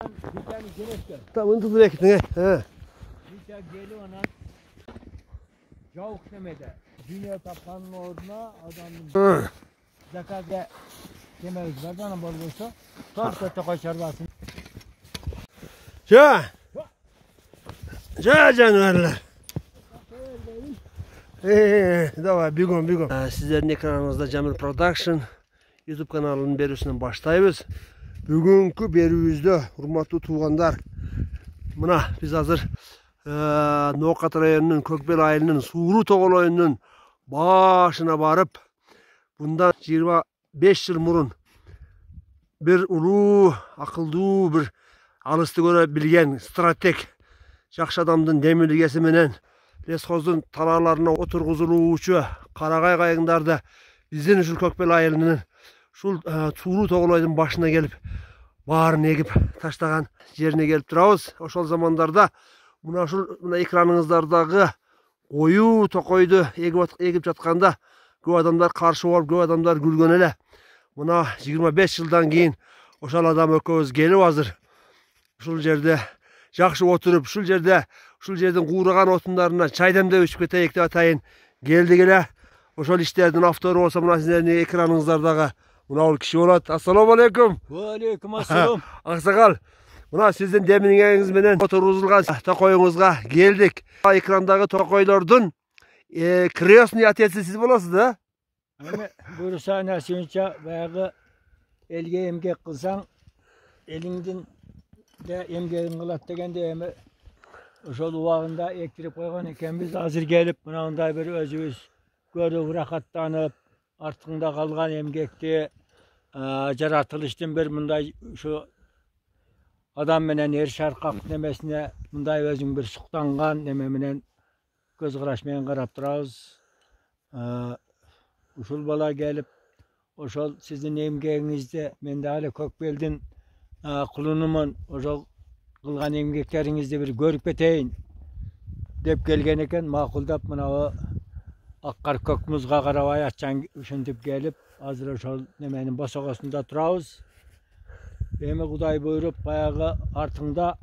Bir tane gerekti. Tamam bunu buraya gittin he. Bir tane geliyor ona. Cavuk demede. Dünya tapanın orduna adamın. Zakada demeyiz. Verdana bol olsa. Tartta kaçarlasın. Canavarlar. Давай, bigom. Sizlerin ekranınızda Cemil Production YouTube kanalının berisinden başlayız. Bugünkü beriyüzde hurmatlı tuğanlar. Buna biz hazır Nokat rayonunun Kökbel ayının Suğru Toğolayının başına varıp bundan 25 yıl murun bir ulu, akıllı bir alısты göre bilgen strateg жақшы адамдың демилгесі менен лесхоздун тараларына отургузулуучу карагай кайыңдарды биздин ушул Көкбел айылынын ушул Сууру Тоголойдун башына келип баарын эгип таштаган жерине келип турабыз. Ошол замандарда мына экраныңыздардагы коюу токойду эгип жатканда көп адамдар каршы болуп, көп адамдар күлгөн эле. Мына 25 жылдан кийин ошол адам экөөбүз келип азыр ушул жерде жақшы отырып, ушул жердин куураган отундарына чай демдеп ичип кетейик деп атайын келдик эле. Ошол иштердин автору болсо мына сиздердин экраныңыздардагы мына бул киши болот. Ассаламу алейкум. Ва алейкум ассалам. Аксакал, мына сиздин демиңиңиз менен отургузулган токоюңузга келдик. Экрандагы токойлордун крестный отеци сиз болосуз да? Эми буюрса насыйынча баягы элге эмгек кылсаң, элиңдин de emgeğin kılat degende emi ошол убагында эктирип койгон экенбиз. Азыр келип мынандай bir өзүбүз көрүп ырахаттанып, артыңда калган эмгекти жаратылыштын bir мындай ушу адам менен эр шаркак немесине мындай өзүң bir суктанган неме менен көз караш менен карап турабыз. Ушул бала келип ошол сиздин эмгегиңизди мен дагы Көкбелдин kulunumун ошол кылган эмгектериңизди bir көрүп кетейин деп келген экен. Макулдап мына аккар көк музга карабай аччан ушинтип келип азыр ошол неменин босогосунда турабыз. Эми Кудай буйруп баягы артыңда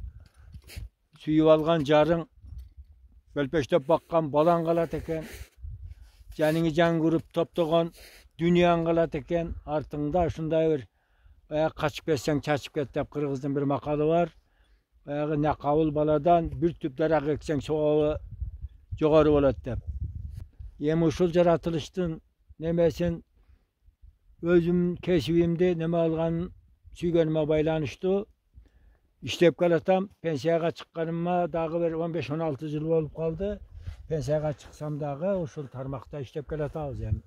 сүйүп алган жарың, бөлпөчтөп баккан балаң калат экен. Жаныңы жан көрүп топтогон дүйнөң калат экен. Артыңда ушундай bir kaçıp ketsen çaçıp ket dep Kırgızdın bir makalı var. Ne kavul baladan bir tüp darak eksen çoğu jogarı bolat dep. Yemi uşul jaratılıştın nemesin özüm keşfimde neme algan süygenime baylanıştı. İştep kalatam pensiyaga çıkkanıma dağı bir 15-16 yıl olup kaldı. Pensiyaga çıksam dağı uşul tarmakta iştep kalatağız yani.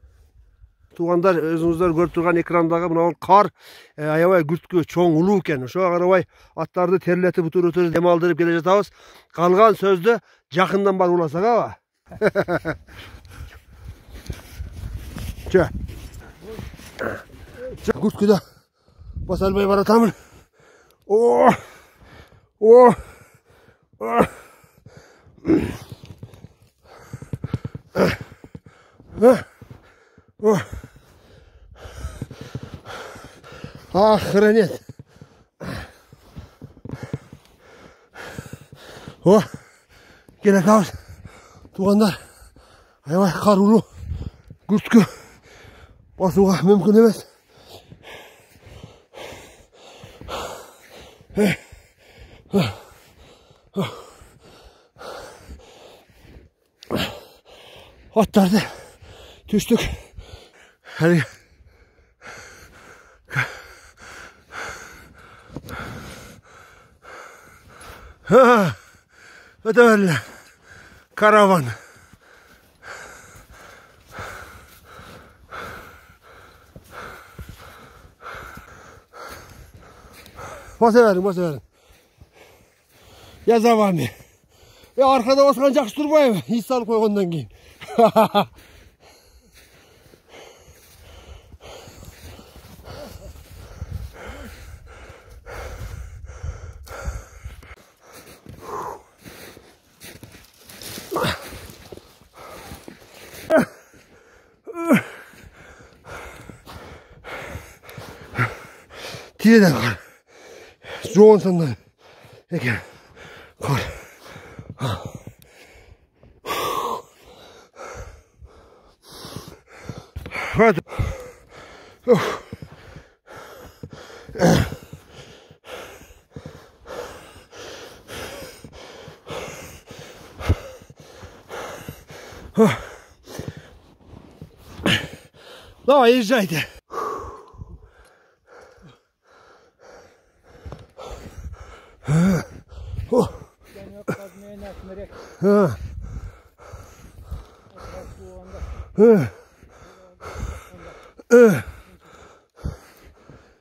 Туғандар, өзіңіздер көріп тұрған экрандағы мына қар аябай күрткө чоң улуу экен. Ошоға карабай аттарды терлетип утур демалдырып келе жатабыз. Калган сөздү жакындан барып уласак аба. Күрткөдө баса албай баратамын. Охренеть. Келе жатабыз. Туғандар, аябай қар улуу. Күрткө басууга мүмкүн эмес. Аттарды түштүк. Öteverle karavan. Baseverin. Yazamam ya. Arkada oturan жақсы durmayayım. Hiç salıp koygundan keyin. Tire de var. жоғын сандай екен. Қар. Hadi. Давай, езжайте.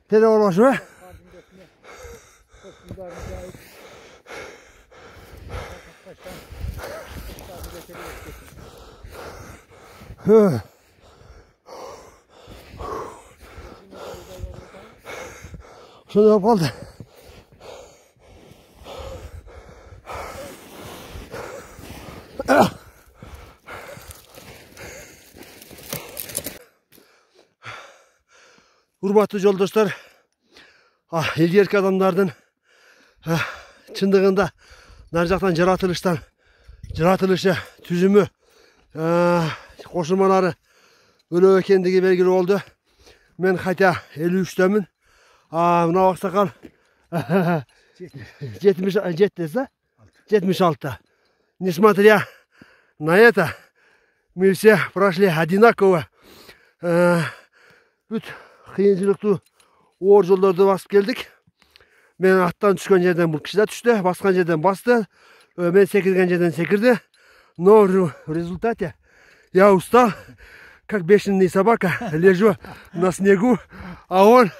Tere olaş mı? Şunu yapalım. Hurmatlı yoldaşlar, ilgerki adamlardan çındığında narcaktan jaratılışı, tüzümü, koşulmaları öyle ekendigi belgili oldu. Men hayta 53'temin. Mına baksakal 76'da. Несмотря на это, мы все прошли одинаково. Бүт қиыншылықты ор жолдарды басып келдік. Мен аттан түскен жерден бұл кіші де түсті, басқан жерден басты. Мен секірген жерден секірді. Но в результате я устал, как бешеная собака, лежу на снегу, а он,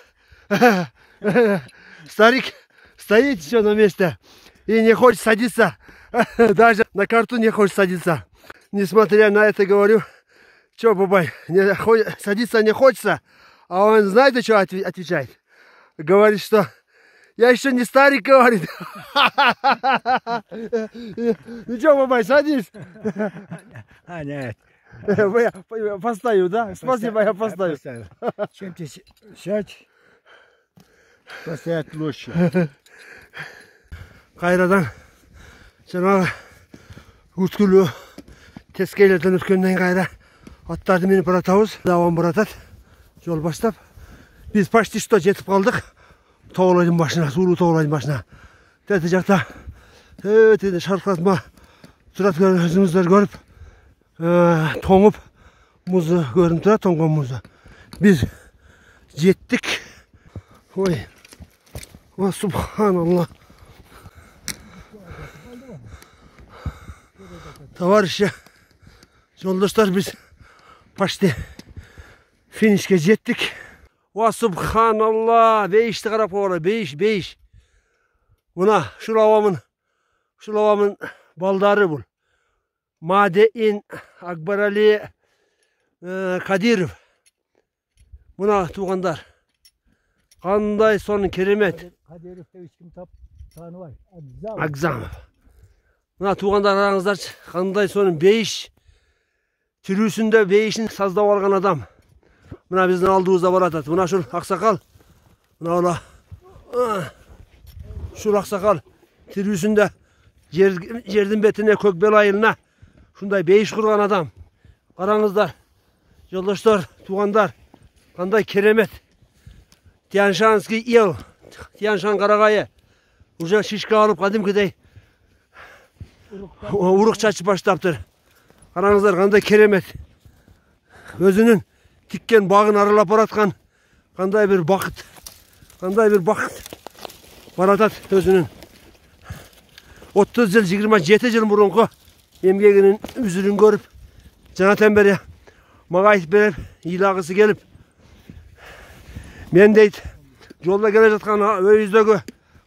старик, стоит еще на месте и не хочет садиться. Даже на карту не хочет садиться. Несмотря на это, говорю, что, бабай, садиться не хочется. А он, знаете, что отвечает? Говорит, что я еще не старик, говорит. Ну что, бабай, садись? Нет. Я поставлю, да? Спасибо, я поставлю. Чем ты сядь, поставить лучше. Қайрадан жаңағы өткілі тескейлерден өткеннен қайра аттарды мені бұратауыз, даван бұратады. Жол бастап. Біз почти что жетіп қалдық. Тоғылайдың башына, сулы тоғылайдың башына. Тәті жақта өте шарқыратма тұрат өзіңіздер көріп, тоңып мұзы көрініп тұрады, тоңған мұзы. Біз жеттік. Ой, о, субханалла. Товарищи, жолдаштар, біз почти финишке жеттік. О, субханалла, бейішті қарап қоғыра, бейіш. Мұна, шулавамын балдары бұл. Мадеин Акбарали Кадиров. Мұна туғандар. Қандай соның керемет. Кадировта ешкім танымай. Акзамов. Мұна туғандар араңыздар, қандай соның бейіш. Түрісінде бейішін саздап алған адам. Мұна біздің алдымызда баратады. Мұна шул ақсақал. Мұна ола. Шул ақсақал. Түрісінде жердің бетіне, көк бел айылына. Шундай бейіш құрған адам. Қараңыздар. Жолдаштар, туғандар. Қандай керемет. Тяншанский ел. Тяншан қарағайы. Уже шишка алып қадимкідей урық шашып баштаптыр. Қараңыздар, қандай керемет. Өзінің тіккен бағын аралап баратқан қандай бір бақыт. Баратат өзінің 30 жыл, 27 жыл бұрынғы емгегінің үзірін көріп, жаңатан бері маға айтып беріп, илағысы келіп, мен дейді, жолда келе жатқан өйіздегі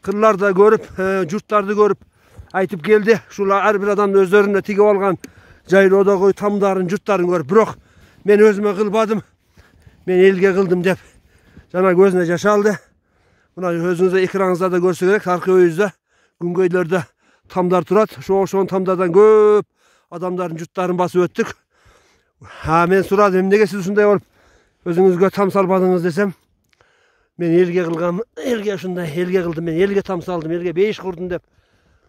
қырларды көріп, жұрттарды көріп, айтып келді. Шула әрбір адамды өздеріне тегіп алған жайлаудағы тамдарын, жұрттарын көріп, бірақ мен өзіме қылбадым, мен елге қылдым деп, жаңа көзіне жашалды. Мұна өзіңізді экраныңызда да көрсе керек, арқы өйізді, күнгөйлерді тамдар тұрады. Шоғын тамдардан көп адамдардың жұрттарын басып өттік. Мен сұрадым, неге сіз ұсындай олып, өзіңізге там салбадыңыз десем, Men elge kılgam, elge şunday, elge kıldım men, elge tam saldım, elge 5 kurdum dep.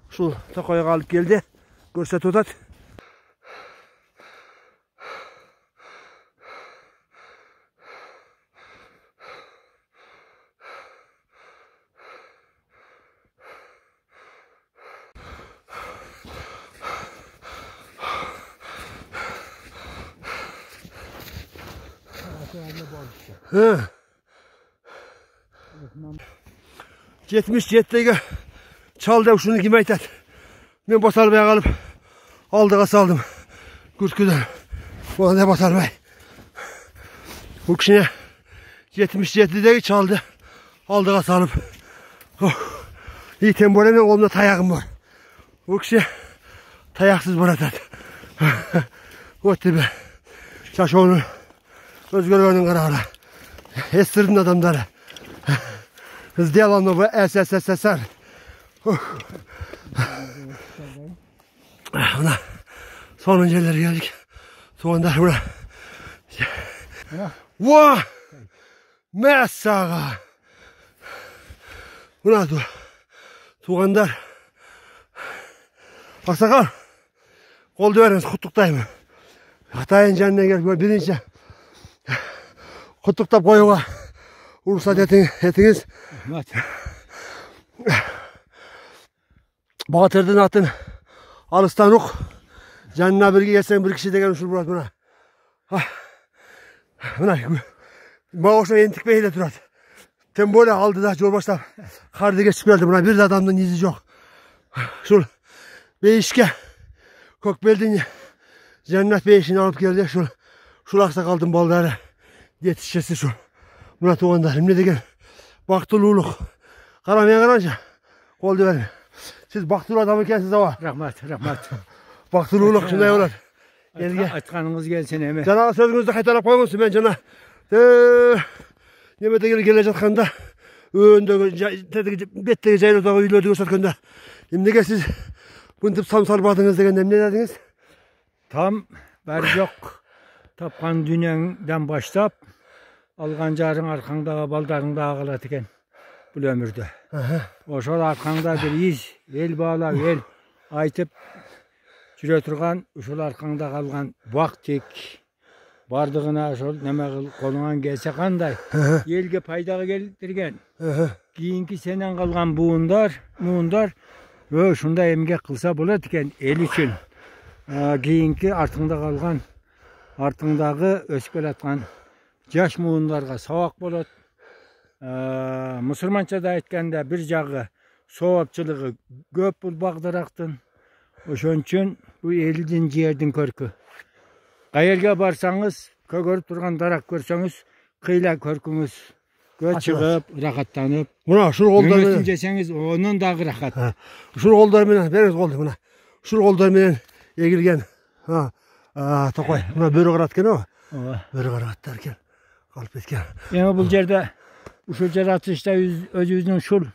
Şu tokoyga alıp geldi. Görset otat. He. 77'ge çal dep şunu kim aytat. Men Basalbay kalıp aldığa saldım. Kürtküden. Bu ne Basalbay. Bu kişine 77'deki çaldı. Aldığa salıp. Oh. İyi temborenin kolumda tayağım var. Bu kişi tayaksız bırakat. O tipi. Şaşoğlu. Özgürlüğünün kararı. Estirdin adamları. Hızlayalım bu SSSR. Buna sonuncu yerlere geldik. Soğanlar buna. Vah! Messaga. Buna dur. Soğanlar. Aksakal. Koldu veriniz kutuktayım. Hatayın canına gel. Birinci. Kutuktap koyuğa. Ruhsat etiniz. Batırdın atın. Alıstan ok. Canına birge gelsen bir kişi de gelmiş Murat buna. Buna. Bağışla yentik beyle durat. Tem böyle aldı da Cumhurbaşkanı. Kardı geçip geldi buna. Bir de adamdan izi yok. Şul. Beyişke. Kokbeldin. Cennet beyişini alıp geldi. Şul aksa kaldım balları. Yetişçesi şu. Murat Oğan'da. Ne de gel. Baktıluluk. Karamaya karanca. Koldu verin. Siz baktulu adamı kendinize var. Rahmat. Baktıluluk şunday olur. Atkanınız gelsin hemen. Cana sözünüzde kaytarıp koymuyorsun ben cana. Yemete gelecek kanda. Önde betteki cayla dağı yürüdü gösterkende. Şimdi gel siz bunu tip samsal badınız degen ne dediniz? Tam yok. Tapkan dünyandan başlap alğancarın arkandağı baldarında ağılat eken bu ömürde. Oşol arkanda bir iz, el bağla, el aytıp jüre turgan, uşul arkanda kalgan vaktik bardığına oşol neme kolungan gelse kanday elge paydağı keltirgen. Kiyinki senen kalgan muğundar ve şunda emgek kılsa bolat eken el için. Kiyinki artında kalgan artındağı öskөл atkan jaş muğunlarga savak bolat. Musulmançada aytkanda bir jağı soğapçılığı köp bul bagdaraktın. Oşon üçün bu elidin jerdin körkü. Qayerga barsanız, kögörüp turgan darak görsöңүz, kıyla körküңüz göz çıkıp, rahatlanıp. Buna şu kollar menen jesеңiz, onun dağı rahat. Şu kollar menen, beriniz koldu buna. Şu kollar menen egilgen. Tokoy. Buna börü qaratken o. Börü qarattarken kalıp etken. Yani bu jerde uşul jaratışta özünün şul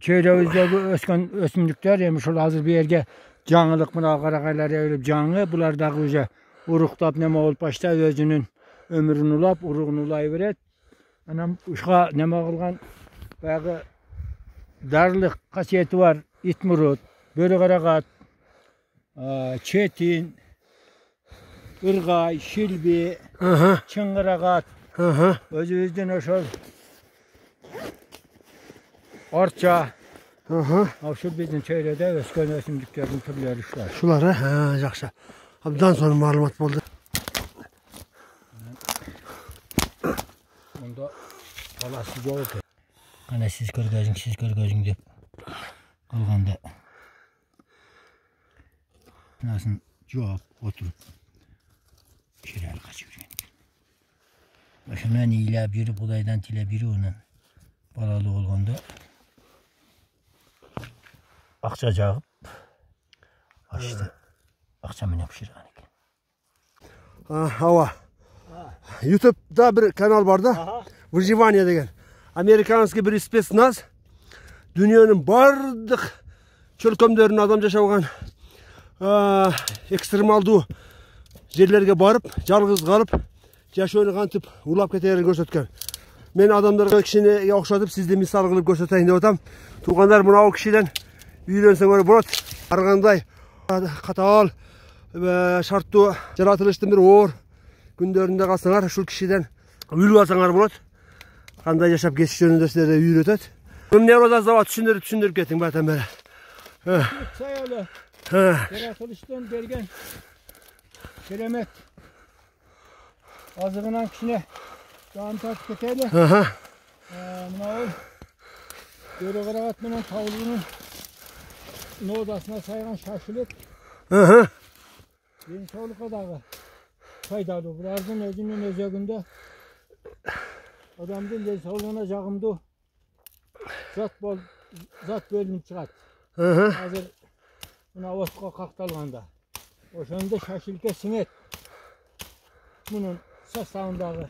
çevremizde ösken ösümlükler yani şul hazır bir yerge canlılık mına qarakaylar öyle canlı bular da uca uruqtap neme olup başta özünün ömrünü ulap uruğunu ulayıveret. Anam uşqa neme kılgan bayağı darlık kasiyeti var. İtmurut, börü qarakat, çetin, ırgay, şilbi, çıngırakat, özümüzden oşol orça, şu bizim çevrede ösken ösümlüklerin türleri şular. Şular жақсы. Abdan sonra malumat oldu. Onda balasız oldu. Ana siz körgözün dep kalganda. Nasıl cevap oturup şiral kaçırıyor. Başımdan iyilep yürüp budaydan tilep yürü onun balalı olganda akça jağıp açtı. Akça menen pişirgan eken. Hava. YouTube'da bir kanal var da. Выживание деген. Amerikanski bir spetsnaz. Dünyanın bardık çölkömlerini adam yaşagan ekstremaldu жерlerге барып, жалгыз калып, жашоону кантип улап кетерин көрсөткөн. Men adamlarga kişini okşatıp sizde misal kılıp göstereyim dep atam. Tuğanlar buna o kişiden үйренсеңер болот. Аргандай катаал шарттуу жаратылыштын бир оор күндөрүндө калсаңар, ушул кишиден үлгү алсаңар болот. Кандай жашап кетиш жөнүндө силерге үйрөтөт. Эмне роза түшүндүрүп кетиң батам бери. Sayalı. Yaratılıştan bergen keremet. Azığınan kişine dağın tartıp keteli. Buna ol. Böyle karagat menen tavlunun odasına saygan şaşılıp. Yeni sağlık dağı faydalı. Bulardan özünün özeginde adamdın yeni sağlığına jagımdı. Zat bölünüp çıkat. Hazır buna otqa kaktalganda. Oşanda şaşılıkka sinet. Bunun sastavındağı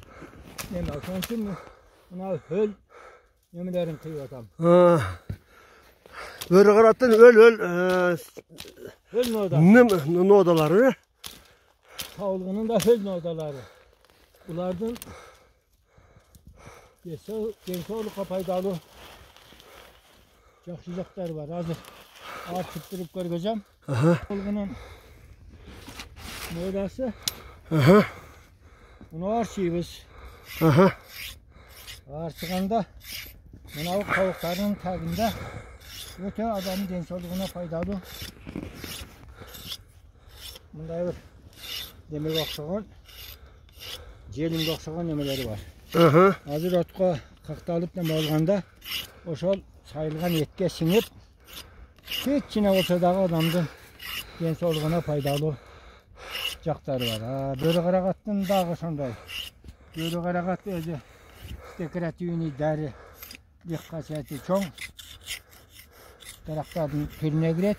neme alsın buna höl nemelerin kıyı atam. Böyle karattan Höl nodaları. Tavlığının da höl nodaları. Bunlardan gençoğlukka faydalı yakışacaklar var. Hazır artıp durup göreceğim. Tavlığının nodası. Bunu arşivimiz. Arşıganda buna kavukların tagında öte adamın gençoğluğuna faydalı. Bunda bir demek okşagan, jelinde okşagan nemeleri var. Hazır otqa kaktalıp neme olganda oşol sayılgan etke sinip keçine ortadagı adamdın gençoğluğuna faydalı jakları var. Börü karagattın dağı sonday. Börü karagat özü dekorativini deri kasiyeti çoğ. Darakların türüne giret.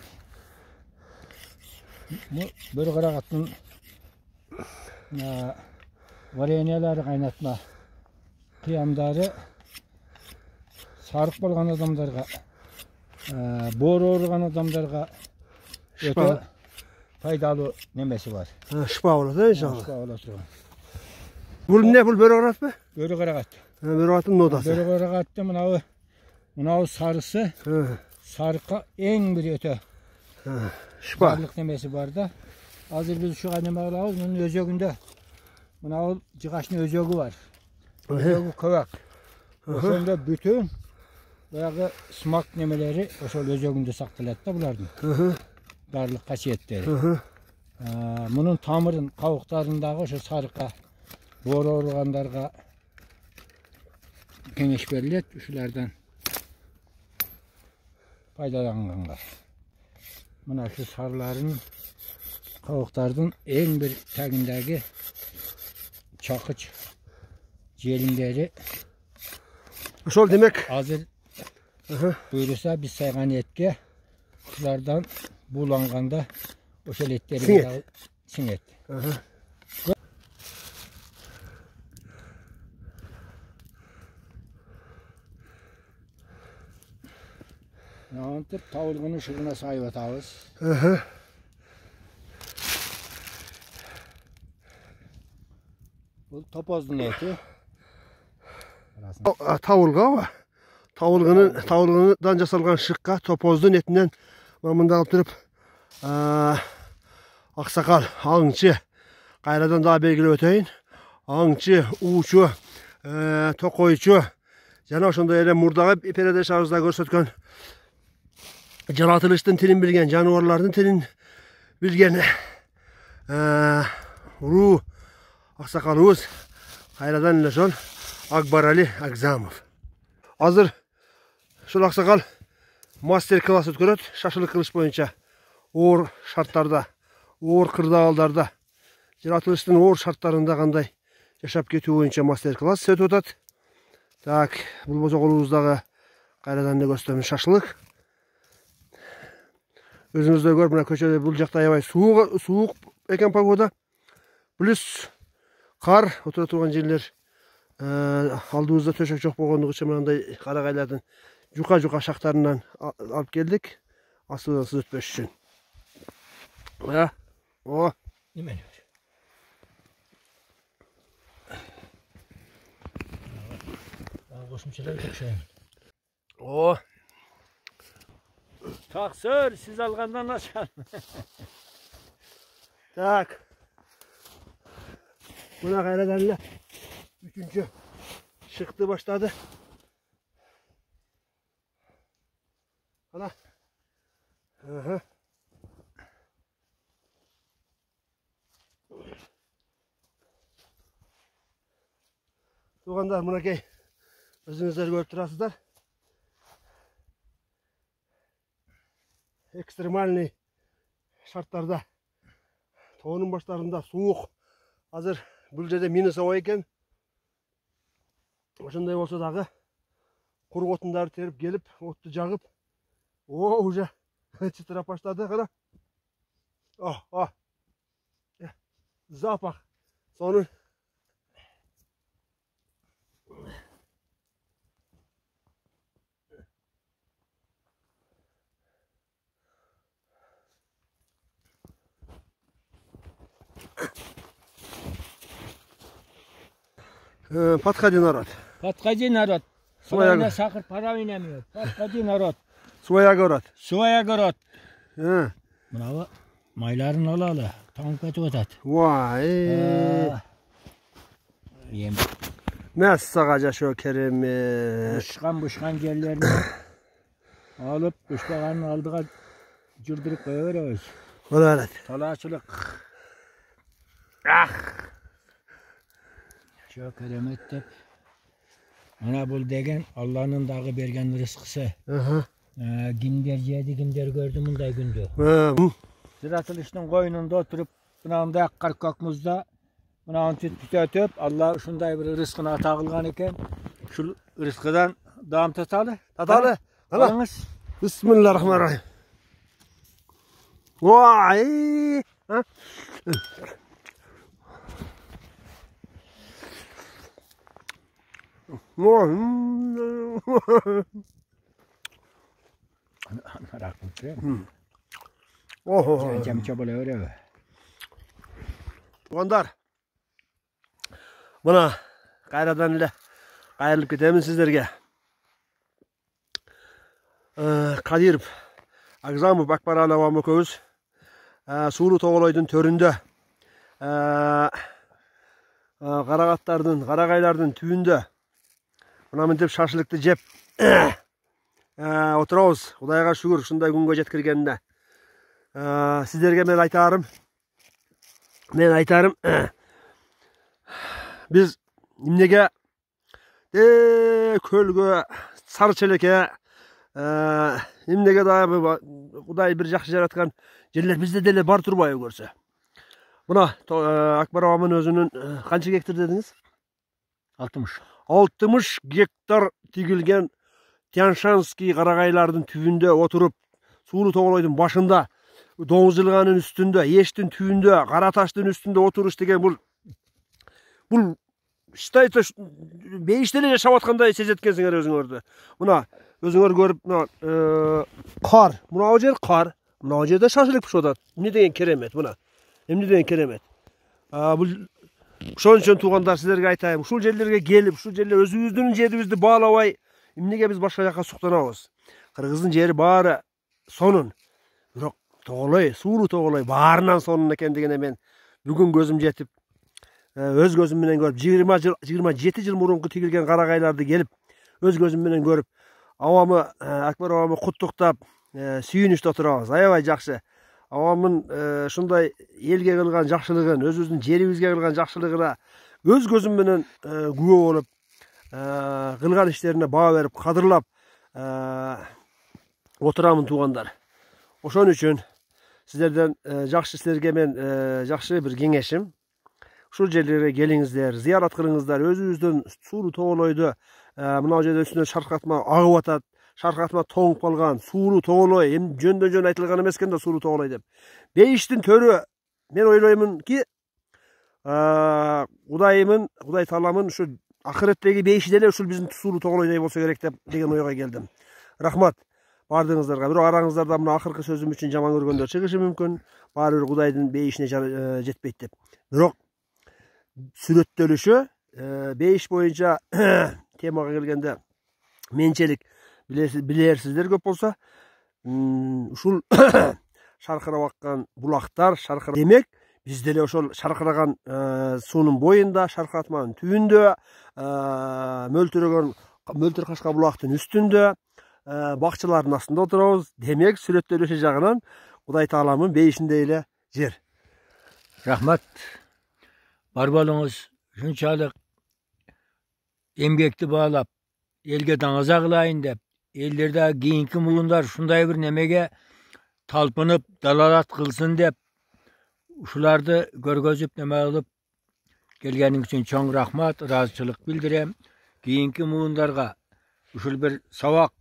Börü karagattın vareneleri kaynatma kıyamdары sarık bolgan adamlarga boru orugan adamlarga öte faydalı nemesi var. Şifa olur inşallah. Şifa olur. Bu ne bu börü karagat mı? Börü karagat. Börü karagatın nodası. Börü karagatta mınav sarısı. Sarıka en bir öte. Şifa. Varlık nemesi var da. Hazır biz şu neme alıyoruz. Bunun özegünde. Mınav cıgaşın özegü var. Özegü kövak. O sonunda bütün bayağı smak nemeleri o sol özegünde saklılattı bulardan. Darlık kasiyetleri. Bunun tamırın kavuklarındağı şu sarıka boru organlarga kengeş verilet, şulardan faydalanganlar. Buna şu sarıların kavuklardan en bir tagindagi çakıç jelinleri Şol demek hazır buyursa biz saygan etke şulardan bulanganda o şol etleri sinet. Yantıp tavulğunun şırına sayıp atağız. Bu topozdun eti. Tavulga var. Tavulğundan jasalgan şıkka topozdun etinden mamında alıp durup aksakal, ağınçı kayradan daha belgili öteyin. Ağınçı, uçu, tokoyçu jana oşondoy ele murdağı iperede şarjda görsetken jaratılıştın tilin bilgen, janavarlardın tilin bilgen Uru aksakalımız kayradan ile şol Akbar Ali Akzamov. Hazır şol aksakal master klas ötköröt şaşılık kılıç boyunca oor şartlarda, oor kırdağallarda, jaratılıştın oor şartlarında kanday yaşap ketүү boyunca master klas ötüp atat. Так, бул болсо колубуздагы кайрадан эле көстөмүш шашлык. Өзүңүздөр көрүп мына көчөдө бул жакта аябай суук экен погода. Плюс кар отура турган жерлер алдыбызда төшөк жок болгондугу үчүн мындай карагайлардын жука шактарынан алып келдик. Асыбыз өтпөш үчүн. О, неме? Qo'shimchalar o'xshaydi. O. Taqsir, siz algandan aşağı. Tak. Buna gayredenle. Üçüncü çıktı başladı. Ana. Hı. Tuğanlar Murakey. Özünüzler görüp turasızlar. Ekstremalni şartlarda toğunun başlarında soğuk. Hazır bülcede minus hava eken. Oşunday olsa dağı kuru otundары terip gelip ottu jagıp o уже çıtıra başladı kana. Oh. Запах. Sonun Подходи, народ. Подходи, народ. Своя... Правильно, сахар para oynamıyor. Подходи, народ. Своя город. Своя город. Hı. Bravo. Mayların olalı. Tam kötü ötet. Vay. Yem. Nasıl sağaca şökerim. Buşkan yerlerini alıp buşkanın aldığa cürdürüp koyuyoruz. Evet. Talaçılık. Şökerim ettip. Ana bul degen Allah'ın dağı bergen rızkısı. Kimler gördüm bunday gündü. Sıratılışının koyununda oturup buna yakkar kokmuzda buna tütüp Allah şunday bir rızkını atağılgan iken şu rızkıdan dağım tatalı. Tatalı. Alınız. Bismillahirrahmanirrahim. Vay. Oho. Cem çabalı öyle. Tuğanlar. Buna gayradan ile gayrılıp gidelim sizlerge. Kadirov, Agzamov, Akbaral avamı köz. Sulu Toğoloydun töründe. Qaraqatlardın, qaraqaylardın tüyünde. Buna mintip şaşılıklı jep. Oturabız. Kudayga şükür şunday günge jetkirgende. Sizlerge men aytarım. Biz nimnege kölge, sarıçeleke nimnege daha Kuday bir jakşı jaratkan yerler bizde dele bar turbayı görse. Buna Akbar Ağam'ın özünün kança hektar dediniz? 60 hektar tigilgen Tyanshanski qaragaylardın tüvünde oturup Sulu Toğoloydun başında Doğuzilganın üstünde, Yeştin tüvünde, Qarataştın üstünde oturuş degen bu şitayta 5 tane yaşap atkanday sezetkensiңер özüңөрдү. Buna özüңөр görüp kar, buna o yer kar, buna o yerde şaşılık pişodat. Ne degen keremet buna. Emne degen keremet. Bu şon üçün tuğandar sizlerge aytayım. Şul yerlerge gelip, şul yerler özübüzdün жерибизди bağlabay, emnege biz başka jaka suktanabyz. Kırgızdın jeri baары sonun. Bирок Toğoloy, Sulu Toğoloy bаарынан sonun eken degene men бүгүn gözüm жетip öz gözüm menen görüp 27 yıl murunku tigilgen qaragaylardı gelip öz gözüm menen görüp avamı Akbar avamı kuttуктап sүйүнүштө отурабыз. Аябай жакшы. Avamın şunday elge kılgan jakşılыгын, özübüzdün жерибизге kılgan jakşılыгына öz gözüm menen күбө болуp kılgan işlerine bağ verip kadırlap oturamın tuğandar. Oşon üçün sizlerden jakşı sizlerge men jakşı bir kеңешim. Şul yerlere geliңiздер, ziyaret kılыңыздар. Özübüzdün Sulu Toğoloydu mına жерде üstüne şarkatma ağıp atat. Şarkatma toңup kalgan Sulu Toğoloy, жөн айтылган эмес экен да Sulu Toğoloy деп. Бейиштин төрү мен ойлоймун ki Kuday Talamın şu ahiretteki beyişi dele ушул биздин Sulu Toğoloyday bolsa керек деген oyga geldim. Rahmat. Bardığınızlarga. Бирок arаңыздарда мына акыркы sözüm üçün жаман көргөндөр чыгышы мүмкүн. Баары бир Кудайдын бейишине жетпейт деп. Бирок сүрөттөлүшү бейиш боюнча темага келгенде менчелик билерсиздер көп болса, ушул шаркырап аккан булактар, демек биз деле ошол шаркыраган суунун боюнда, шаркыратманын түбүндө, мөлтүр кашка булактын үстүндө, бакчалардын астында отурабыз. Демек сүрөттөлүшү жагынан Кудай Тааламын бейишинде эле жер. Рахмат. Бар болуңуз. Шунчалык эмгекти баалап, элге даңаза кылайын деп, элдерде кийинки муундар ушундай бир немеге талпынып, далалат кылсын деп, ушуларды көргөзүп неме кылып келгениң үчүн чоң рахмат, ыраазычылык билдирем. Кийинки муундарга ушул бир сабак,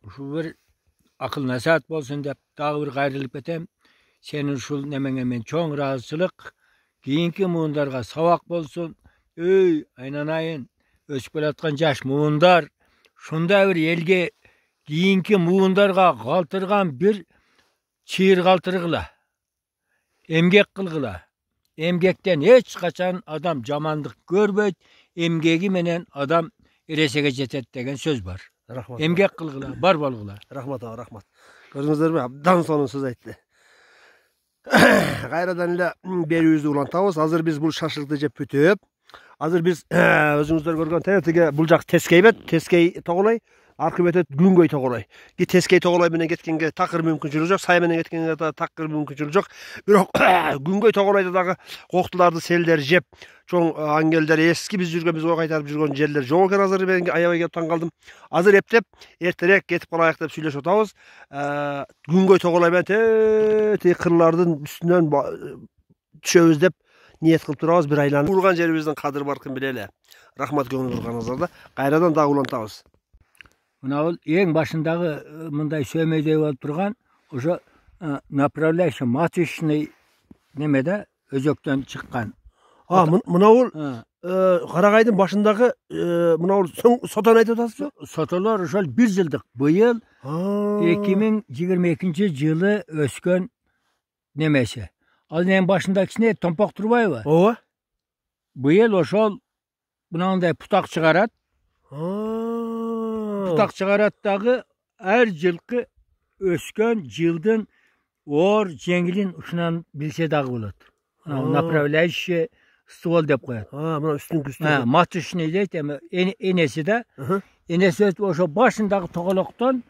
ушул бир акыл насаат болсун деп дагы бир кайрылып кетем. Сенин ушул немеңе мен чоң ыраазычылык. Кийинки муундарга сабак болсун. Өй, айнанайын, өсүп келаткан жаш муундар, шундай бир элге кийинки муундарга калтырган бир чыйыр калтыргыла. Эмгек кылгыла. Эмгектен эч качан адам жамандык көрбөйт. Эмгеги менен адам эресеге жетет деген сөз бар. Рахмат. Эмгек кылгыла, бар болгула. Рахмат, рахмат. Көрдүңүздөрбү? Абдан сонун сөз айтты. Кайрадан эле берүүбүздү улантабыз. Азыр биз бул шашлыкты жеп бүтүп, азыр биз өзүңүздөр көргөн тегеге бул жак Тескей бет, Тескей тоголой, аркы бет Күнгөй тоголой. Ки Тескей тоголой менен кеткенге такыр мүмкүнчүлүк жок, Сай менен кеткенге такыр мүмкүнчүлүк жок. Бирок Күнгөй тоголойдо дагы коктуларды селдер жеп, чоң ангелдер эски биз ой кайтарып жүргөн жерлер жок экен. Азыр мен аябай келип таң калдым. Азыр эптеп, эртерээк кетип калайык деп сүйлөшүп атабыз. Күнгөй тоголой менен тээ кырлардын үстүнөн түшөбүз деп ниет кылып турабыз. Бир айланып урган жерибиздин кадыр баркын билели. Рахмат көңүл бурганыңыздарда. Кайрадан дагы улантабыз. Мына бул эң башындагы мындай сөмөйдөй болуп турган ошо направляющий маточный немеде өзөктөн чыккан. Мына бул карагайдын башындагы мына бул сотон айтып атасызбы? Сотолор ошол 1 жылдык. Быйыл 2022 жылы өскөн немеси. Ал эң башында кичине томпок турбайбы? Ооба. Быйыл ошол мынандай путак чыгарат. Путак чыгарат дагы ар жылкы өскөн жылдын оор жеңилин ушунан билсе дагы болот. Направляющий ствол деп коет. Мына үстүн. Маточный дейт, эми энеси да. Энеси ошо башындагы тоголоктон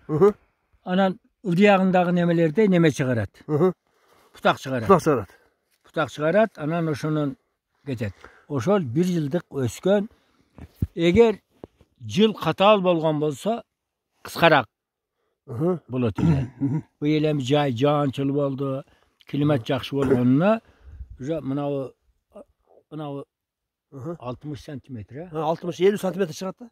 анан ылдыягындагы немелерде неме чыгарат. Путак чыгарат. Путак чыгарат, анан ошонун кетет. Ошол 1 жылдык өскөн. Эгер жыл катаал болгон болсо кыскараак болот эле. Быйыл эми жай жаанчыл болду, климат жакшы болгонуна уже мынау 60 сантиметр. 60-50 сантиметр чыгат да.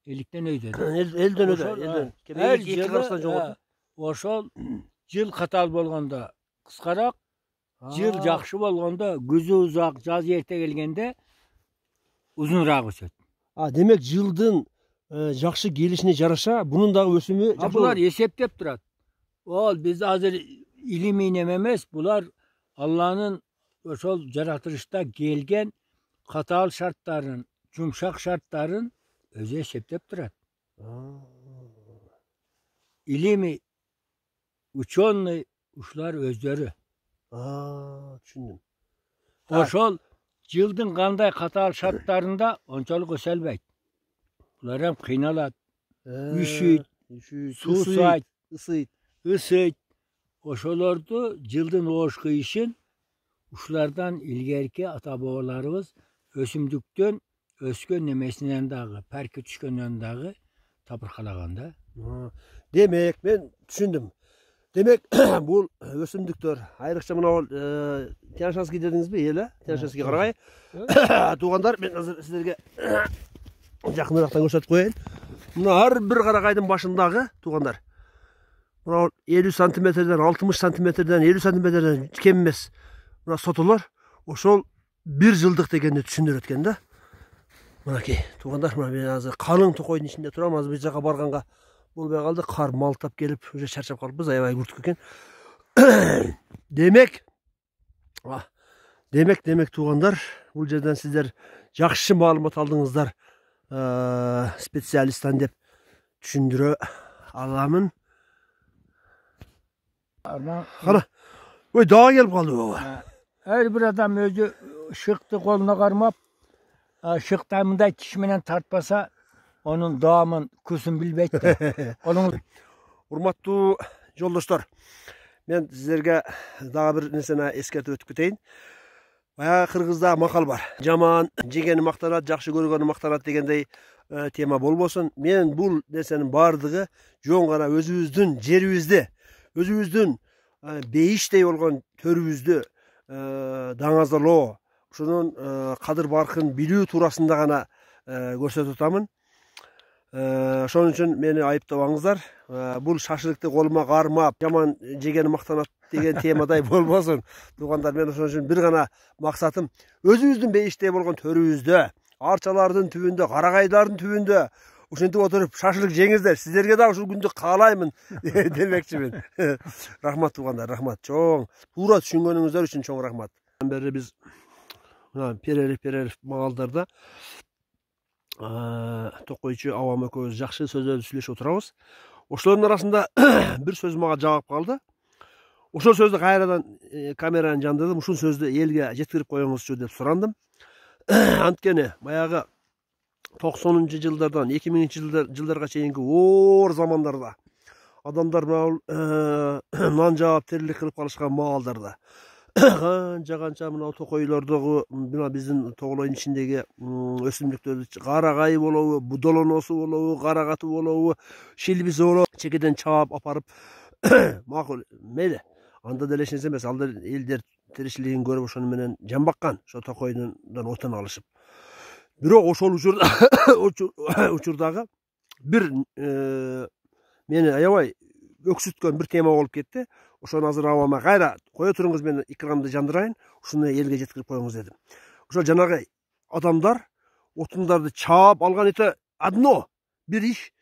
50ден өйдө. 50ден өйдө. Эки караштан жогот. Ошол жыл катаал болгондо кыскараак, жыл жакшы болгондо күзү узак, жаз эрте келгенде узунураак өсөт. Демек жылдын жакшы келишине жараша бунун дагы өсүмү жакшы. Булар эсептеп турат. Ол биз азыр илимий неме эмес, булар Алланын ошол жаратылышта келген катаал шарттарын, жумшак шарттарын өзү эсептеп турат. Илимий, ученый ушулар өздөрү. Түшүндүм. Ошол жылдын кандай катаал шарттарында ончолук өсө албайт. Булар hem кыйналат, үшүйт, суусайт, ысыйт. Ошолорду жылдын оош кыйышын ушулардан илгерки ата бабаларыбыз өсүмдүктөн өскөн немесинен дагы, паркке түшкөндөн дагы табыркалаган да. Демек, мен түшүндүм. Демек, бул өсүмдүктөр айрыкча мына бул Тяньшанский дедиңизби, эле? Тяньшанский карагай. Туугандар, мен азыр сиздерге жакыныраактан көрсөтүп коеюн. Мына ар бир карагайдын башындагы туугандар. Мына 50 сантиметрден, 60 сантиметрден, 50 сантиметрден кем эмес. Мына сотолор ошол 1 жылдык дегенди түшүндүрөт экен да. Мынакей, туугандар, мен азыр калың токойдун ичинде турам. Азыр бир жака барганга болбой калды. Кар малтап келип, уже чарчап калыппыз, аябай күртүк экен. Демек туугандар, бул жерден сиздер жакшы маалымат алдыңыздар. spesialisttan dep düşündüre alamın. Qara. Oy dağa gelip kaldı baba. Her bir adam özü şıktı koluna karmap, şıktayımında kişiminen tartmasa onun dağımın kusun bilbekti. Onun Urmatlı joldaşlar, men sizlerge daha bir nesene eskертип өтүп кетейин. Баягы Кыргызда макал бар. Жаман жегени мактанат, жакшы көргөнү мактанат дегендей тема болбосун. Мен бул нерсенин бардыгы жон гана өзүбүздүн жерибизди, өзүбүздүн бейиштей болгон төрүбүздү даңазалоо, ошонун кадыр баркын билүү туурасында гана көрсөтүп атамын. Ошон үчүн мени айыптабаңыздар. Бул шашылыкты колума кармап, жаман жегени мактанат деген темадай болбосун. Туугандар, мен ошон үчүн бир гана максатым өзүбүздүн бейиштей болгон төрүбүздө, арчалардын түбүндө, карагайлардын түбүндө ушинтип отуруп шашылык жеңиздер. Сиздерге да ушул күндү каалаймын демекчимин. Рахмат туугандар, рахмат. Чоң, туура түшүнгөнүңүздөр үчүн чоң рахмат. Бери биз мына перерив маалдарда Токойчу Авам экөөбүз жакшы сөздөрдү сүйлөшүп отурабыз. Ошолордун арасында бир сөз мага жагып калды. Ошол сөздү кайрадан камераны жандырдым. Ушул сөздү элге жеткирип коюңузчу деп сурандым. Анткени баягы 90-жылдардан 2000-жылдарга чейинки оор замандарда адамдар нан жаап тирилик кылып калышкан маалдарда канча мына токойлордогу мына биздин Тоголойдун ичиндеги өсүмдүктөрдү карагай болобу, будолоносу болобу, карагаты болобу, шилбиси болобу чекеден чаап апарып макул мейли. Анда деле эч нерсе эмес. Ал элдер тиричилигин көрүп ошону менен жан баккан, ошо токойдон отун алышып. Бирок ошол учурдагы бир мени аябай өксүткөн бир тема болуп кетти. Ошону азыр Авама кайра кое туруңуз, мен экранды жандырайын, ушуну элге жеткирип коюңуз дедим. Ошо жанагы адамдар отундарды чаап алган эте одно бир иш.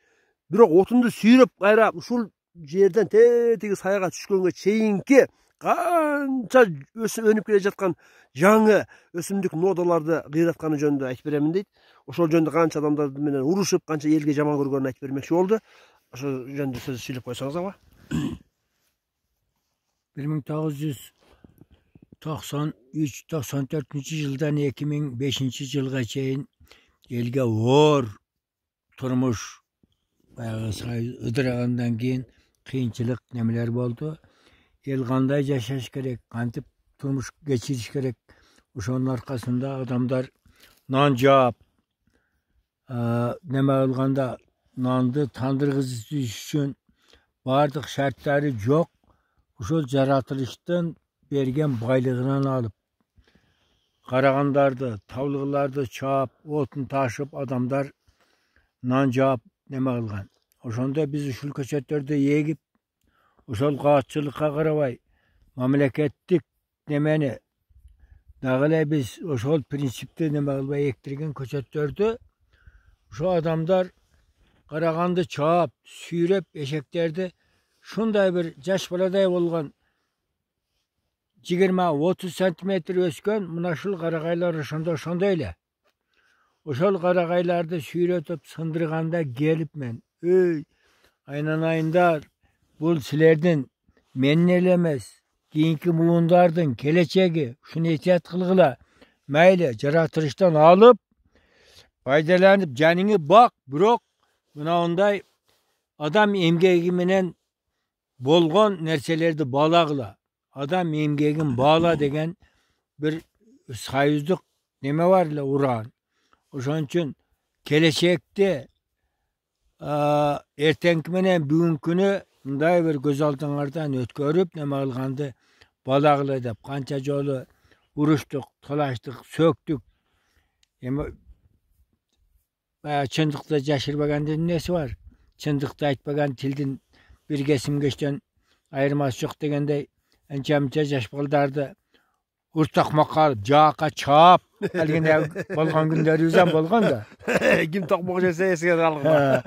Бирок отунду сүйрөп кайра ушул жерден тетиги саяга түшкөнгө чейинки канча өнүп келе жаткан жаңы өсүмдүк нодаларды кыйратканы жөнүндө айтып беремин дейт. Ошол жөнүндө канча адамдар менен урушуп, канча элге жаман көргөнүн айтып бермекчи болду. Ошол жөнүндө сөз сүйлөп койсоңуз аба. 1993-94 жылдан 2005 жылга чейин элге оор турмуш ыдырагандан кийин кыйынчылык немелер болду. Эл кандай жашаш керек, кантип турмуш кечириш керек. Ошонун аркасында адамдар нан жаап, неме кылганда нанды тандыргызыш үчүн бардык шарттары жок. Ошол жаратылыштын берген байлыгынан алып, карагандарды, тавлыгыларды чаап, отун ташып адамдар нан жаап неме кылган. Ошондо биз ушул көчөттөрдү эгип, ошол каатчылыкка карабай, мамлекеттик немени дагы эле биз ошол принципти неме кылбай эктирген көчөттөрдү ошо адамдар караганды чаап, сүйрөп, эшектерди шундай bir жаш баладай болгон 20-30 сантиметр өскөн мына ушул карагайлар ошондой эле. Ошол карагайларды сүйрөтүп сындырганда келип мен, өй, айнанайындар, бул силердин менин эле эмес, кийинки муундардын келечеги, ушуну этият кылгыла. Мейли, жаратылыштан алып, пайдаланып жаныңы бак, бирок мына ондай адам эмгеги менен болгон нерселерди баалагыла. Адам эмгегин баала деген бир союздук неме бар эле, уран. Ошон үчүн келечекте эртеңки менен бүгүнкүнү мындай бир көз алдыңардан өткөрүп неме кылганды баалагыла деп канча жолу уруштук, талаштык, сөктүк. Эми чындыкты жашырбагандын эмнеси бар? Чындыкты айтпаган тилдин bir kesimgeçten ayırması yok degende ençemçe жаш балдарды уртак макалып, жаакка чаап, алгенде болгон күндөрүбүз болгон да. Ким токмок жесе эсиге алган.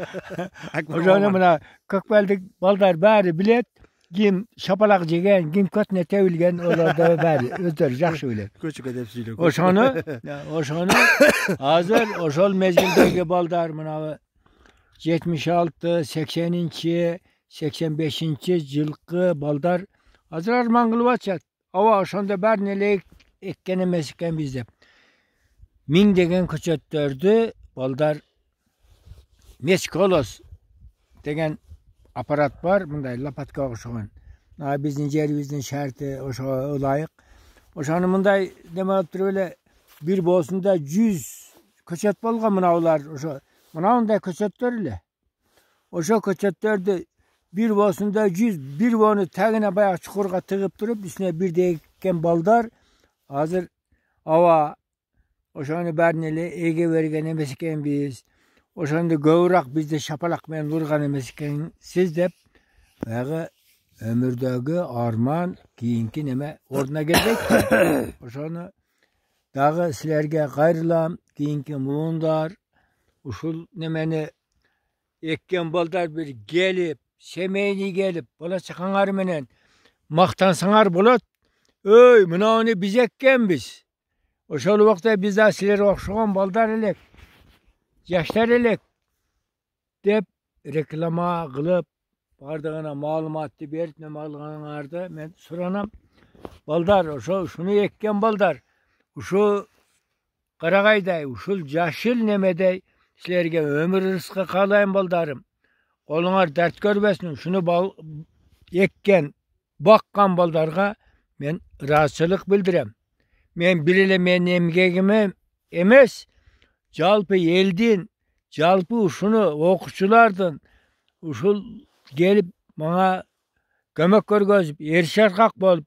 Ошону мына көкбелдик балдар баары билет. kim şapalak jegen, kim kötüne tevilgen olarda bari özleri jakşı bilen. Köçük edepsizlik. Oşonu hazır oşol mezgildeki baldar mına 76, 80. 85. Yılkı baldar hazır arman kılıp açat. Ava oşonda bar nele ekkene mesiken bizde. Min degen köçöttördü baldar meskolos degen aparat var. Bunday lapatka oşoğun. Bizden yerimizden şartı oşoğa layık. Oşanı bunday demek öyle bir bolsunda 100 köçöt bolgan mınavlar. Mına onday köçöttör ile. Oşo köçöttörde bir bolsunda 100 bir bonu tagine bayağı çukurga tıgıp durup üstüne bir deyken baldar hazır ava oşanı berneli ege vergen emesiken biz oşanı gövrak bizde şapalak men vurgan emesiken siz dep bayağı ömürdagi arman kiyinki neme orduna geldik. Oşanı dağı silerge gayrılam kiyinki mulundar uşul nemeni ekken baldar bir gelip semeyni gelip bola çıkanlar menen maktansanar bolat. Öy mına onu biz ekken biz. Oşol vakta biz de sileri okşuğun baldar elek. Yaşlar elek. Dep reklama kılıp bardağına malumatı belirtme malğanardı. Men soranam baldar oşo şunu ekken baldar. Uşu Karagayday uşul yaşıl nemedey silerge ömür rızkı kalayın baldarım. Olunar dert görmesin. Şunu ekken bakkan baldarga men rahatsızlık bildirem. Men birile men emgegime emes. Jalpı eldin, jalpı şunu okuçulardın. Uşul gelip bana kömek görgözüp erşarkak bolup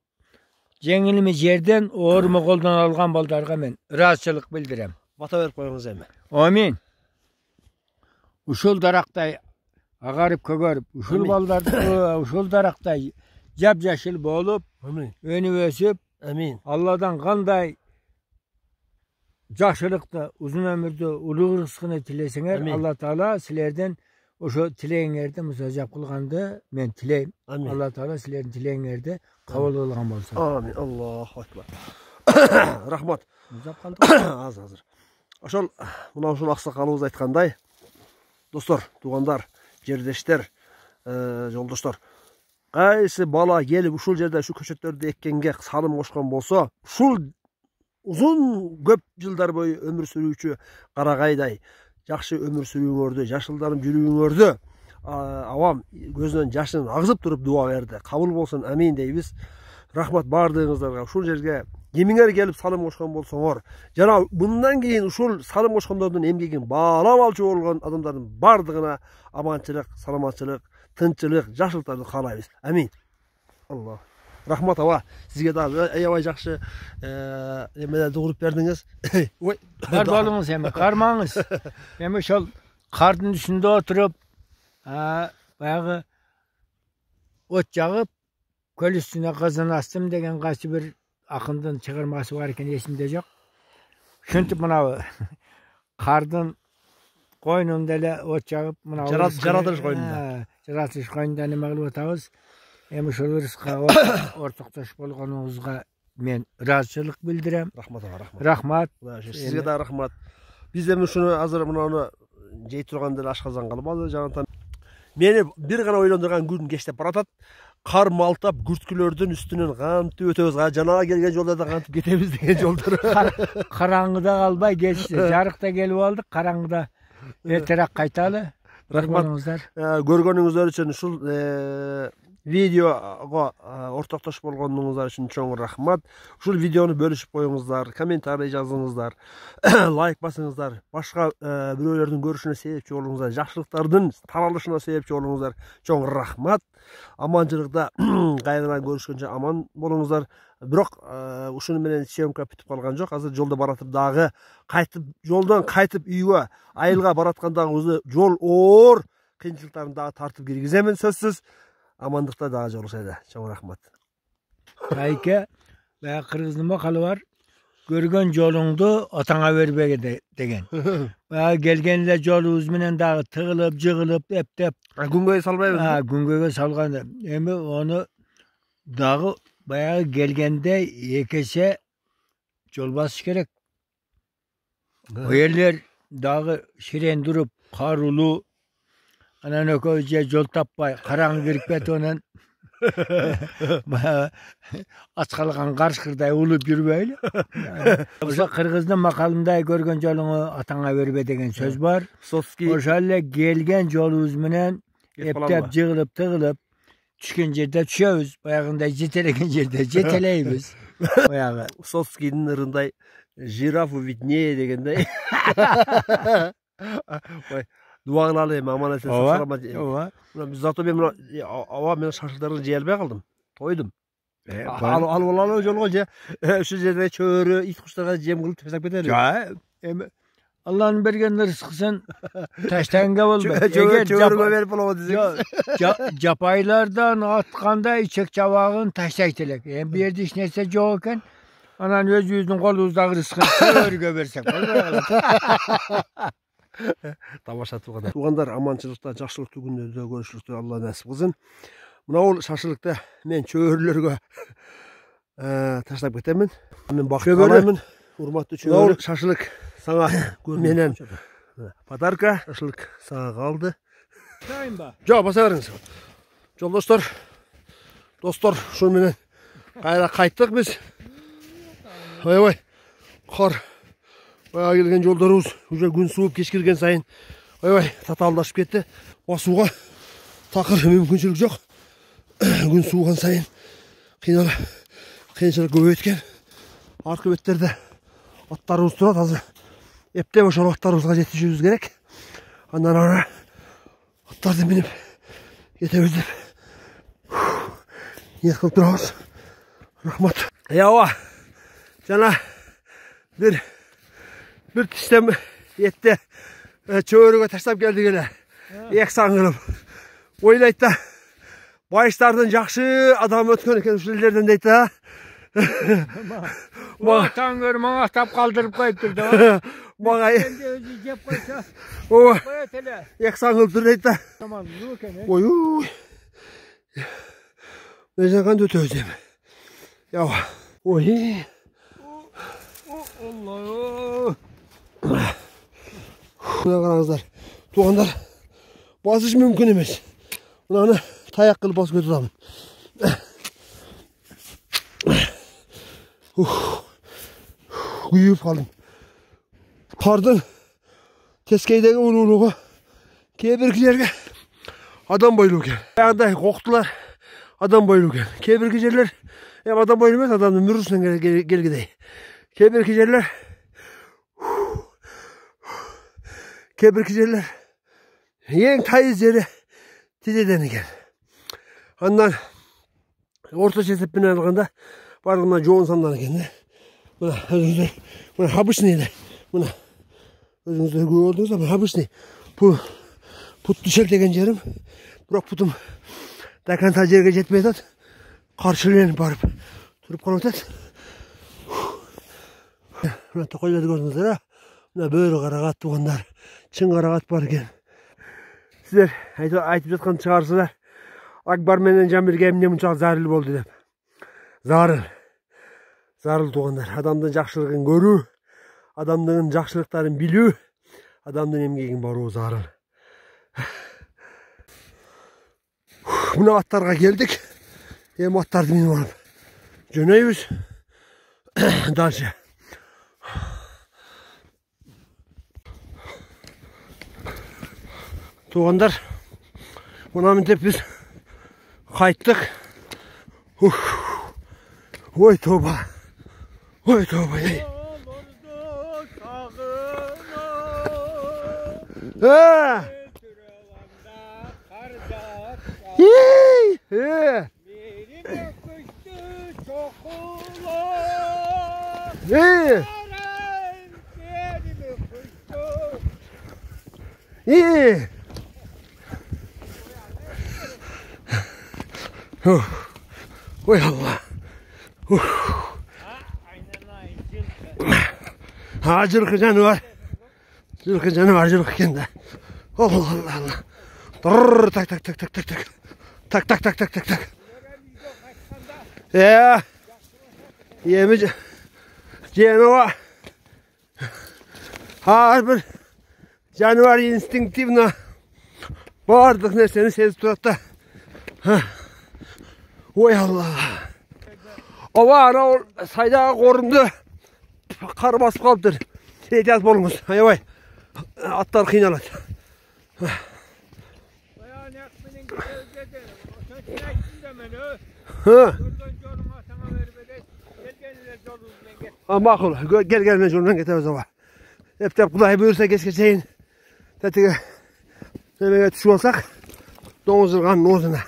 jengilimi yerden oğrumu koldan algan baldarga men rahatsızlık bildirem. Bata verip koyunuz emi. Amin. Uşul daraktay agarıp kögörüp uşul baldarda uşul daraktay jap yaşıl bolup Amin. önü ösüp Amin. Allah'dan kanday yaşlılıkta uzun ömürde ulu rızkını tilesenger Allah Teala silerden oşo tileğinlerde musajap kılgandı men tileyim. Amin. Allah Teala silerin tileğinlerde kabul olgan bolsun. Amin. Allahu ekber. Rahmat. Uzap kaldık. Hazır. Oşol muna uşul aksakalыбыз aytkanday dostlar, tuğandar, жердештер, жолдоштор. Кайсы бала келип ушул жерде şu көчөттөрдү эккенге салым кошкон болсо, ушул uzun көп жылдар бою өмүр сүрүүчү Карагайдай жакшы өмүр сүрүүңөрдү, жашылдарым жүрүүңөрдү авам көзүнөн жашын агызып туруп дуа берди. Кабыл болсун, амин дейбиз. Рахмат бардыгыңыздарга. Ушул жерге кимиңер келип салым кошкон болсоңор, жана мындан кийин ушул салым кошкондордун эмгегин баалап алчу болгон адамдардын бардыгына аманчылык, саламатчылык, тынччылык, жакшылыктарды каалайбыз. Амин. Аллах. Рахмат ава, сизге да аябай жакшы эмелерди уруп бердиңиз. Ой, Бар болуңуз эми, кармаңыз. Эми ошол кардын үстүндө отуруп, баягы от жагып, көл үстүнө кызын астым деген кайсы бир акындын чыгармасы бар экен, эсимде жок. Ушинтип мына кардын койнунда эле от жагып, мына жаратылыш койнунда. Жаратылыш койнунда неме кылып атабыз. Эми ошол ырыска ортоктош болгонуңузга мен ыраазычылык билдирем. Рахмат ага, рахмат. Рахмат. Сизге да рахмат. Биз эми ушуну азыр мынаны жей турганда эле ашказан калып алды. Жанатан мени бир гана ойлондурган күн кечтеп баратат. Кар малтап күрткүлөрдүн үстүнөн кантип өтөбүз, жанага келген жолдордо кантип кетебиз деген жолдор. Караңгыда калбай кетишти. Жарыкта келип алдык, караңгыда эртерээк кайталы. Рахмат. Көргөнүңүздөр үчүн ушул видеого ортоктош болгонуңуздар үчүн чоң рахмат. Ушул видеону бөлүшүп коюңуздар, комментарий жазыңыздар, лайк басыңыздар, башка бирөөлөрдүн көрүшүнө себепчи болуңуздар, жакшылыктардын таралышына себепчи болуңуздар. Чоң рахмат. Аманчылыкта кайрадан көрүшкөнчө аман болуңуздар. Бирок ушуну менен съемка бүтүп калган жок. Азыр жолдо баратып дагы кайтып жолдон кайтып үйгө айылга бараткандагыбызды жол оор кыйынчылыктарын дагы тартып киргиземин сөзсүз. Amandыкта дагы жолуксайлы. Чоң рахмат. Айке, бая кыргыздын макалы бар. Көргөн жолуңду атаңа бербе деген. Бая келгенде жолубуз менен дагы тыгылып, жыгылып, эптеп. Күнгөй салбайбыз. Күнгөйгө салган. Эми onu dağı bayağı gelgende yekese yol basış gerek. O yerler dağı şiren durup karulu anan öközce yol tapmay karangırık betonan bayağı aç kalgan karşıkırday ulup yürübeyle. Oşa Kırgız'ın makalında görgen yolunu atana verbe degen söz var. Oşalle gelgen yolumuz menen eptep jığılıp tığılıp düşken yerde düşüyoruz. Bayağında jetelegen yerde jeteleybiz. Bayağı. Sotski'nin ırınday jirafu vidneye degende. Duağını alayım aman esen saçlarama. Biz zato ben men şaşırdarın jeyelbey kaldım. Toydum. Al jol goja. Şu jerde çöörü, it kuşlarga jem kılıp tasap keter. Ya, Allah'ın bergen rızkısın taştanga bol. Çöörüme verip olawa dizek. Japaylardan atkanda içek çavağın taştaytelek. Bir yerde iş neyse yok eken anan öz yüzünün kolunuzdaki rızkını çöörüge versek. Tamaşa tuğanlar. Tuğanlar amançılıkta, жақсылықты күндерде görüşürüz. Allah nasip kılsın. Mına ol şaşılıkta men çöörlerge taşlap ketemin. Men bakıp kalaymin. Hurmatlı çöörü. Mına ol şaşılık sana menen padarka. Şaşılık sana kaldı. Jo, basa veriniz. Jol dostlar, şu menen kayra kayttık biz. Oy. Kar. Bayağı gelgen yollarımız уже gün suup kechkirgen sayın tatallaşıp ketти. Basууга takır mümkünçülük yok. Gün suugan sayın kıyınçılık көбөйүп кеткен. Аркы беттерде аттарыбыз турат. Азыр эптеп ошол аттарыбызга жетишибиз керек. Андан ары аттарды минип кетебиз деп ниет кылып турабыз. Рахмат. Ооба. Жана bir tiştem yetti. Çöğürüge taşlap geldi gene. Eksan kılıp. Oylaydı da. Bayışlardan jakşı adam ötken eken uşillerden deydi ha. Mağtan gör mağa tap kaldırıp koyup durdu. Mağa özü cep koysa. Eksan kılıp dur deydi da. Tamam yok ene. Oy. Nece kan dötü özlemi. Ya. Oy. Allah. Buna qarаңыздар. Туғандар. Basış mümkün емес. Bunаны tayak kılıp basıp götürdüm. Kuyup kaldım. Kardın teskeydeki ululuğu kebirki yerge adam boyluken. Ayağında koktular. Adam boyluken. Kebirki yerler hem adam boylu емес, adamın mürüsünden gelgidey. Kebirki yerler Kebirkiceler en tayız yeri tizeden eken. Ondan orta çesip bine alganda bargından joğun sandan eken. Buna özünüzde habışnıydı. Buna özünüzde gördünüz ama habışnı. Bu put düşer degen yerim. Bırak putum dakan tacerge jetmeydi. Karşılayan barıp durup kalıp et. Buna tokoyladı gördünüzler ha. Buna böyle karagat tuğanlar. Çın karagat var eken. Sizler aytып жатқан шығарсыздар. Akbar менен Жамилге эмне мынчалык зарыл болду деп. Зарыл туғандар. Адамдын жакшылыгын көрүү, адамдын жакшылыктарын билүү, адамдын эмгегин баруу зарыл. Мына аттарга келдик. Эми аттарды минип алып жөнөйбүз. Дальше. Туғандар, мына мінтеп біз қайттық. Ой тоба. Oy Allah. Ha cırkı canı var. Cırkı canı var, cırkı kendi. Allah. Dur tak. Tak. Yemi var. Har bir canavar instinktivna bardıq neseni sezip turatda. Oy Allah. Ava ana saydağa korundu. Kar basıp kalıptır. Ehtiyat bolunuz. Ayavay. Atlar kıynalat. Makul. Gel ben şundan getirmez ama. Hep Kudayı buyursa geçeyim. Tetige nemeye düşü olsak domuzılganın ozuna.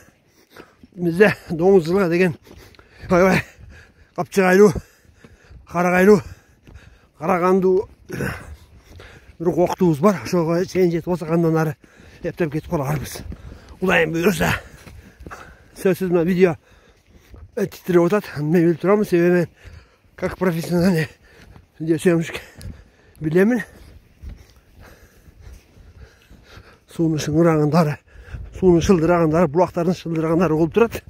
Bizde domuzılga degen ayvay kapçıgaylu, karagaylu, karagandu bir koktuğuz var. Şoğa şeyin jetip olsa kandanları hep ketip kalarız. Kudayım buyursa sözsüz video titre otat. Ben bilip duramı sevemem. Как профессиональный videosuymuş bilemin. Suyun şıngırağınları, suyun şıldırağınları, bulakların şıldırağınları olup durat.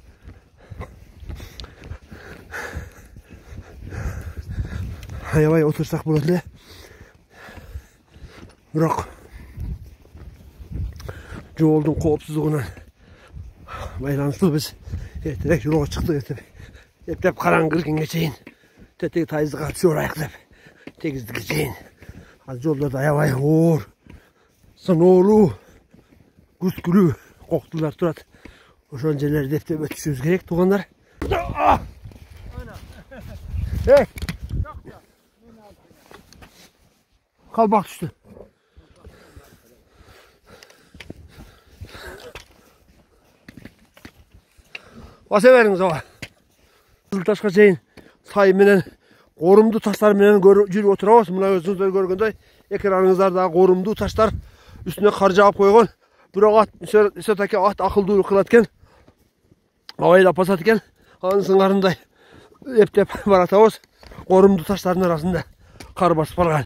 Ayavay otursak burada. Bırak. Yolun kopsuzluğuna baylanışlı biz direkt yola çıktık. Hep karanlık geçeyin. Tetik tayızlık atıyor ayaklar. Tekizlik geçeyin. Az yolda da ayavay uğur. Sanoğlu. Güskülü. Koktular turat. O şu önceleri defter ötüşürüz gerek tuğanlar. Hey. Kalbak düştü. Basa veriniz ama. Taşka şeyin sayımenen korumdu taşlar menen жүрüp oturabız. Mına özünüzler görgünde ekranınızlarda korumdu taşlar üstüne kar jağıp koygan. Biroq at sötaki at akıldı kılatken. Avayla pasat eken. Anısınlarınday hep baratabız. Korumdu taşların arasında kar basıp kalgan.